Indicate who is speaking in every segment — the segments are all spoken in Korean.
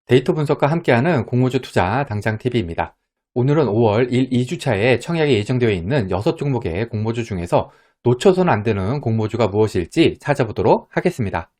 Speaker 1: 데이터 분석과 함께하는 공모주 투자 당장 TV입니다. 오늘은 5월 1, 2주차에 청약이 예정되어 있는 6종목의 공모주 중에서 놓쳐서는 안 되는 공모주가 무엇일지 찾아보도록 하겠습니다.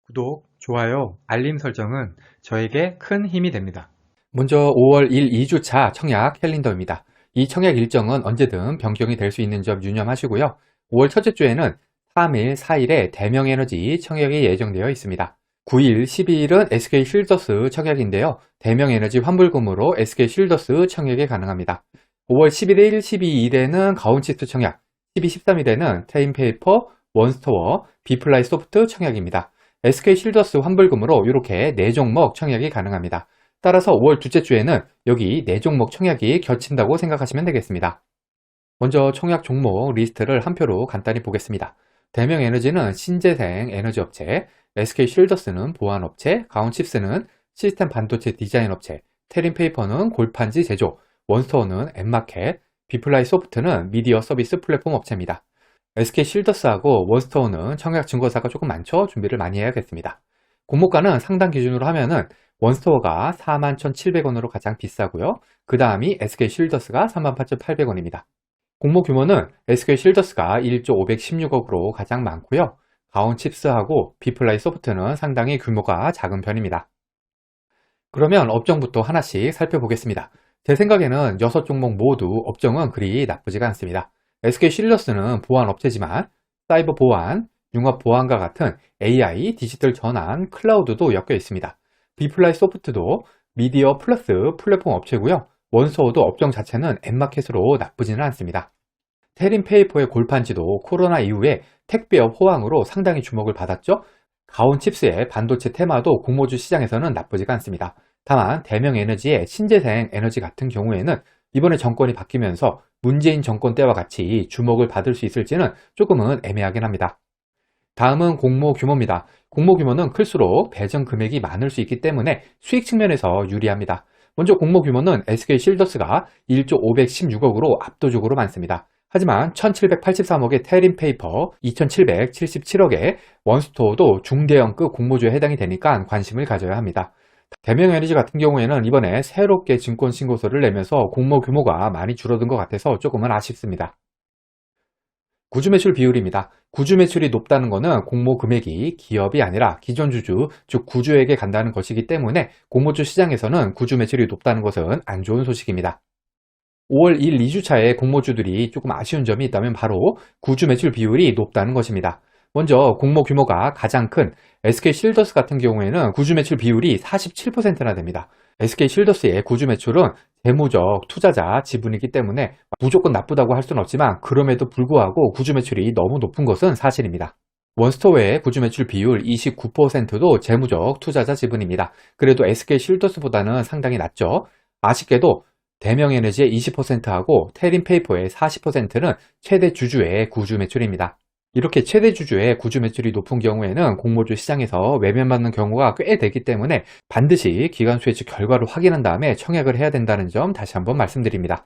Speaker 1: 구독, 좋아요, 알림 설정은 저에게 큰 힘이 됩니다. 먼저 5월 1, 2주차 청약 캘린더입니다. 이 청약 일정은 언제든 변경이 될 수 있는 점 유념하시고요. 5월 첫째 주에는 3일, 4일에 대명에너지 청약이 예정되어 있습니다. 9일, 12일은 SK쉴더스 청약인데요. 대명에너지 환불금으로 SK쉴더스 청약이 가능합니다. 5월 11일, 12일에는 가온치트 청약, 12, 13일에는 테인페이퍼, 원스토어, 비플라이 소프트 청약입니다. SK쉴더스 환불금으로 이렇게 4종목 청약이 가능합니다. 따라서 5월 둘째 주에는 여기 4종목 청약이 겹친다고 생각하시면 되겠습니다. 먼저 청약 종목 리스트를 한 표로 간단히 보겠습니다. 대명에너지는 신재생 에너지업체, SK쉴더스는 보안업체, 가온칩스는 시스템 반도체 디자인업체, 테린페이퍼는 골판지 제조, 원스토어는 엠마켓, 비플라이 소프트는 미디어 서비스 플랫폼 업체입니다. SK쉴더스하고 원스토어는 청약 증거사가 조금 많죠? 준비를 많이 해야겠습니다. 공모가는 상단 기준으로 하면은 원스토어가 41,700원으로 가장 비싸고요. 그 다음이 SK쉴더스가 38,800원입니다. 공모 규모는 SK쉴더스가 1조 516억으로 가장 많고요. 가온칩스하고 비플라이 소프트는 상당히 규모가 작은 편입니다. 그러면 업종부터 하나씩 살펴보겠습니다. 제 생각에는 6종목 모두 업종은 그리 나쁘지가 않습니다. SK쉴더스는 보안 업체지만 사이버 보안, 융합 보안과 같은 AI, 디지털 전환, 클라우드도 엮여 있습니다. 비플라이 소프트도 미디어 플러스 플랫폼 업체고요. 원스토어도 업종 자체는 엠마켓으로 나쁘지는 않습니다. 테린페이퍼의 골판지도 코로나 이후에 택배업 호황으로 상당히 주목을 받았죠. 가온칩스의 반도체 테마도 공모주 시장에서는 나쁘지가 않습니다. 다만 대명에너지의 신재생 에너지 같은 경우에는 이번에 정권이 바뀌면서 문재인 정권 때와 같이 주목을 받을 수 있을지는 조금은 애매하긴 합니다. 다음은 공모 규모입니다. 공모 규모는 클수록 배정 금액이 많을 수 있기 때문에 수익 측면에서 유리합니다. 먼저 공모 규모는 SK쉴더스가 1조 516억으로 압도적으로 많습니다. 하지만 1783억의 테린페이퍼, 2777억의 원스토어도 중대형급 공모주에 해당이 되니까 관심을 가져야 합니다. 대명에너지 같은 경우에는 이번에 새롭게 증권 신고서를 내면서 공모 규모가 많이 줄어든 것 같아서 조금은 아쉽습니다. 구주 매출 비율입니다. 구주 매출이 높다는 것은 공모 금액이 기업이 아니라 기존 주주, 즉 구주에게 간다는 것이기 때문에 공모주 시장에서는 구주 매출이 높다는 것은 안 좋은 소식입니다. 5월 1, 2주차에 공모주들이 조금 아쉬운 점이 있다면 바로 구주 매출 비율이 높다는 것입니다. 먼저 공모 규모가 가장 큰 SK쉴더스 같은 경우에는 구주 매출 비율이 47%나 됩니다. SK쉴더스의 구주 매출은 재무적 투자자 지분이기 때문에 무조건 나쁘다고 할 수는 없지만 그럼에도 불구하고 구주 매출이 너무 높은 것은 사실입니다. 원스토어의 구주 매출 비율 29%도 재무적 투자자 지분입니다. 그래도 SK쉴더스보다는 상당히 낮죠. 아쉽게도 대명에너지의 20%하고 테린페이퍼의 40%는 최대 주주의 구주 매출입니다. 이렇게 최대 주주의 구주 매출이 높은 경우에는 공모주 시장에서 외면받는 경우가 꽤 되기 때문에 반드시 기관수의 결과를 확인한 다음에 청약을 해야 된다는 점 다시 한번 말씀드립니다.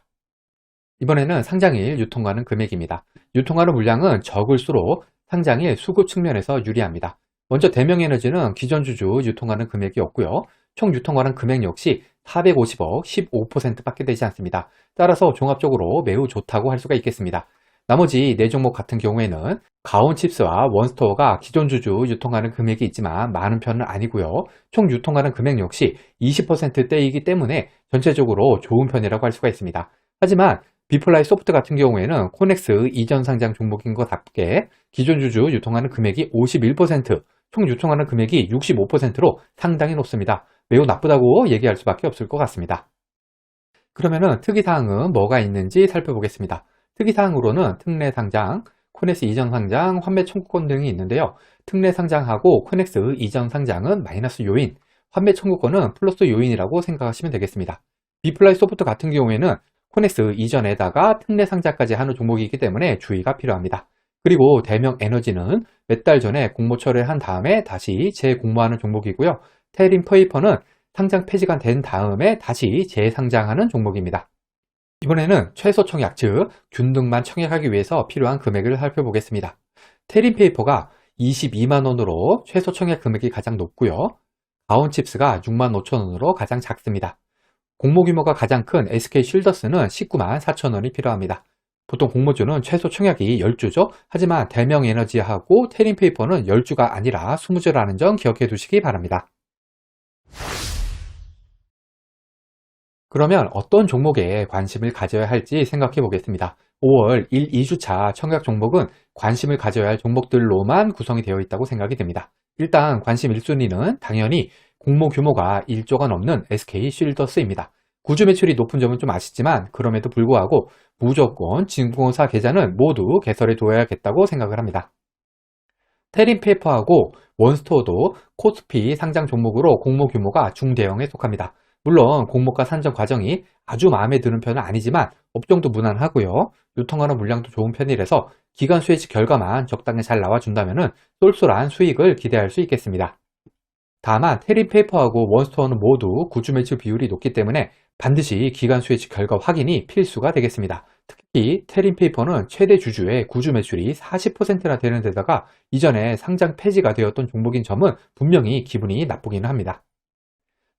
Speaker 1: 이번에는 상장일 유통가능 금액입니다. 유통하는 물량은 적을수록 상장일 수급 측면에서 유리합니다. 먼저 대명에너지는 기존 주주 유통하는 금액이 없고요. 총 유통가능 금액 역시 450억 15%밖에 되지 않습니다. 따라서 종합적으로 매우 좋다고 할 수가 있겠습니다. 나머지 4종목 같은 경우에는 가온칩스와 원스토어가 기존 주주 유통하는 금액이 있지만 많은 편은 아니고요. 총 유통하는 금액 역시 20%대이기 때문에 전체적으로 좋은 편이라고 할 수가 있습니다. 하지만 비플라이 소프트 같은 경우에는 코넥스 이전 상장 종목인 것답게 기존 주주 유통하는 금액이 51%, 총 유통하는 금액이 65%로 상당히 높습니다. 매우 나쁘다고 얘기할 수밖에 없을 것 같습니다. 그러면은 특이사항은 뭐가 있는지 살펴보겠습니다. 특이사항으로는 특례 상장, 코넥스 이전 상장, 환매 청구권 등이 있는데요. 특례 상장하고 코넥스 이전 상장은 마이너스 요인, 환매 청구권은 플러스 요인이라고 생각하시면 되겠습니다. 비플라이 소프트 같은 경우에는 코넥스 이전에다가 특례 상장까지 하는 종목이기 때문에 주의가 필요합니다. 그리고 대명에너지는 몇 달 전에 공모 처리한 다음에 다시 재공모하는 종목이고요. 테린페이퍼는 상장 폐지가 된 다음에 다시 재상장하는 종목입니다. 이번에는 최소 청약, 즉 균등만 청약하기 위해서 필요한 금액을 살펴보겠습니다. 테린페이퍼가 22만원으로 최소 청약 금액이 가장 높고요. 가온칩스가 6만 5천원으로 가장 작습니다. 공모 규모가 가장 큰 SK쉴더스는 19만 4천원이 필요합니다. 보통 공모주는 최소 청약이 10주죠. 하지만 대명에너지하고 테린페이퍼는 10주가 아니라 20주라는 점 기억해 두시기 바랍니다. 그러면 어떤 종목에 관심을 가져야 할지 생각해 보겠습니다. 5월 1, 2주차 청약 종목은 관심을 가져야 할 종목들로만 구성이 되어 있다고 생각이 됩니다. 일단 관심 1순위는 당연히 공모 규모가 1조가 넘는 SK쉴더스입니다. 구주 매출이 높은 점은 좀 아쉽지만 그럼에도 불구하고 무조건 증권사 계좌는 모두 개설해 둬야겠다고 생각을 합니다. 테린페이퍼하고 원스토어도 코스피 상장 종목으로 공모 규모가 중대형에 속합니다. 물론 공모가 산정 과정이 아주 마음에 드는 편은 아니지만 업종도 무난하고요. 유통하는 물량도 좋은 편이라서 기관 수혜직 결과만 적당히 잘 나와준다면 쏠쏠한 수익을 기대할 수 있겠습니다. 다만 테린페이퍼하고 원스토어는 모두 구주 매출 비율이 높기 때문에 반드시 기관 수혜직 결과 확인이 필수가 되겠습니다. 특히 테린페이퍼는 최대 주주의 구주 매출이 40%나 되는 데다가 이전에 상장 폐지가 되었던 종목인 점은 분명히 기분이 나쁘기는 합니다.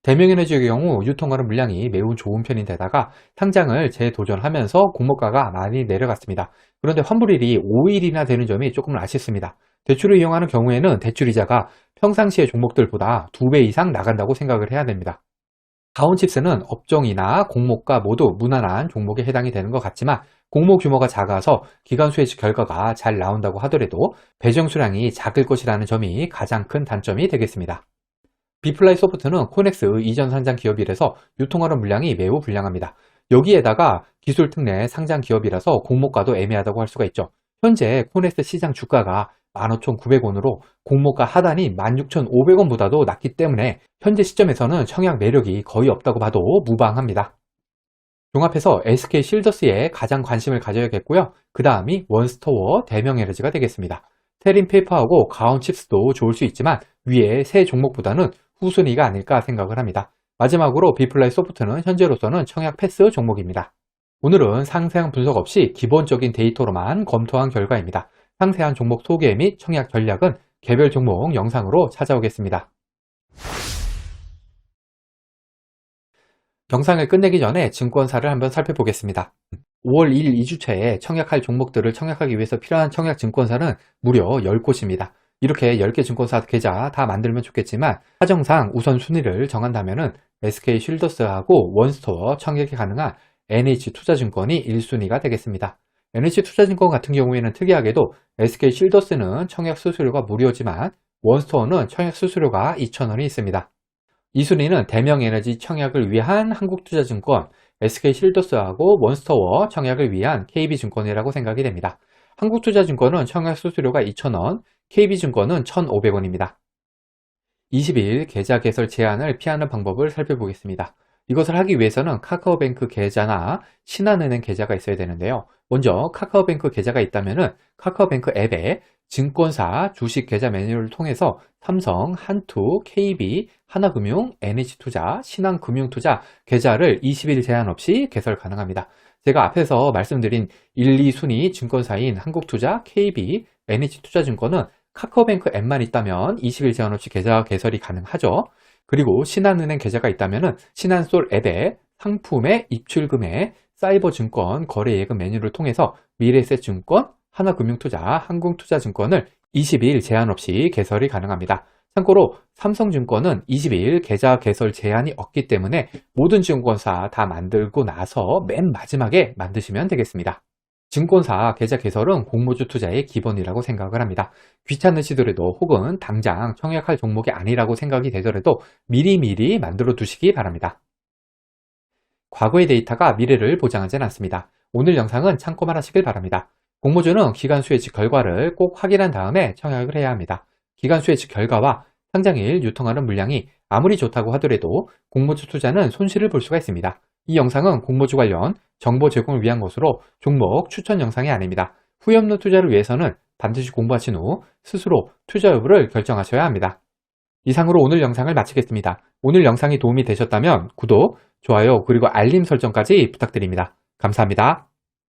Speaker 1: 대명에너지의 경우 유통하는 물량이 매우 좋은 편인데다가 상장을 재도전하면서 공모가가 많이 내려갔습니다. 그런데 환불일이 5일이나 되는 점이 조금 아쉽습니다. 대출을 이용하는 경우에는 대출이자가 평상시의 종목들보다 2배 이상 나간다고 생각을 해야 됩니다. 가온칩스는 업종이나 공모가 모두 무난한 종목에 해당이 되는 것 같지만 공모 규모가 작아서 기관 수혜직 결과가 잘 나온다고 하더라도 배정 수량이 작을 것이라는 점이 가장 큰 단점이 되겠습니다. 비플라이 소프트는 코넥스 이전 상장 기업이라서 유통하는 물량이 매우 불량합니다. 여기에다가 기술 특례 상장 기업이라서 공모가도 애매하다고 할 수가 있죠. 현재 코넥스 시장 주가가 15,900원으로 공모가 하단이 16,500원보다도 낮기 때문에 현재 시점에서는 청약 매력이 거의 없다고 봐도 무방합니다. 종합해서 SK쉴더스에 가장 관심을 가져야겠고요. 그 다음이 원스토어, 대명에너지가 되겠습니다. 테린페이퍼하고 가온칩스도 좋을 수 있지만 위에 세 종목보다는 후순위가 아닐까 생각을 합니다. 마지막으로 비플라이 소프트는 현재로서는 청약 패스 종목입니다. 오늘은 상세한 분석 없이 기본적인 데이터로만 검토한 결과입니다. 상세한 종목 소개 및 청약 전략은 개별 종목 영상으로 찾아오겠습니다. 영상을 끝내기 전에 증권사를 한번 살펴보겠습니다. 5월 1일 2주차에 청약할 종목들을 청약하기 위해서 필요한 청약 증권사는 무려 10곳입니다. 이렇게 10개 증권사 계좌 다 만들면 좋겠지만 사정상 우선순위를 정한다면 SK쉴더스하고 원스토어 청약이 가능한 NH투자증권이 1순위가 되겠습니다. NH투자증권 같은 경우에는 특이하게도 SK쉴더스는 청약 수수료가 무료지만 원스토어는 청약 수수료가 2,000원이 있습니다. 2순위는 대명에너지 청약을 위한 한국투자증권, SK쉴더스하고 원스토어 청약을 위한 KB증권이라고 생각이 됩니다. 한국투자증권은 청약 수수료가 2,000원, KB증권은 1,500원입니다. 20일 계좌 개설 제한을 피하는 방법을 살펴보겠습니다. 이것을 하기 위해서는 카카오뱅크 계좌나 신한은행 계좌가 있어야 되는데요. 먼저 카카오뱅크 계좌가 있다면 카카오뱅크 앱에 증권사 주식 계좌 메뉴를 통해서 삼성, 한투, KB, 하나금융, NH투자, 신한금융투자 계좌를 20일 제한 없이 개설 가능합니다. 제가 앞에서 말씀드린 1, 2순위 증권사인 한국투자, KB, NH투자증권은 카카오뱅크 앱만 있다면 20일 제한 없이 계좌 개설이 가능하죠. 그리고 신한은행 계좌가 있다면 신한솔 앱에 상품의 입출금액, 사이버증권, 거래예금 메뉴를 통해서 미래에셋증권, 하나금융투자, 한국투자증권을 20일 제한 없이 개설이 가능합니다. 참고로 삼성증권은 20일 계좌 개설 제한이 없기 때문에 모든 증권사 다 만들고 나서 맨 마지막에 만드시면 되겠습니다. 증권사 계좌 개설은 공모주 투자의 기본이라고 생각을 합니다. 귀찮으시더라도 혹은 당장 청약할 종목이 아니라고 생각이 되더라도 미리미리 만들어 두시기 바랍니다. 과거의 데이터가 미래를 보장하지는 않습니다. 오늘 영상은 참고만 하시길 바랍니다. 공모주는 기간 수혜직 결과를 꼭 확인한 다음에 청약을 해야 합니다. 기간 수혜직 결과와 상장일 유통하는 물량이 아무리 좋다고 하더라도 공모주 투자는 손실을 볼 수가 있습니다. 이 영상은 공모주 관련 정보 제공을 위한 것으로 종목 추천 영상이 아닙니다. 후회 없는 투자를 위해서는 반드시 공부하신 후 스스로 투자 여부를 결정하셔야 합니다. 이상으로 오늘 영상을 마치겠습니다. 오늘 영상이 도움이 되셨다면 구독, 좋아요, 그리고 알림 설정까지 부탁드립니다. 감사합니다.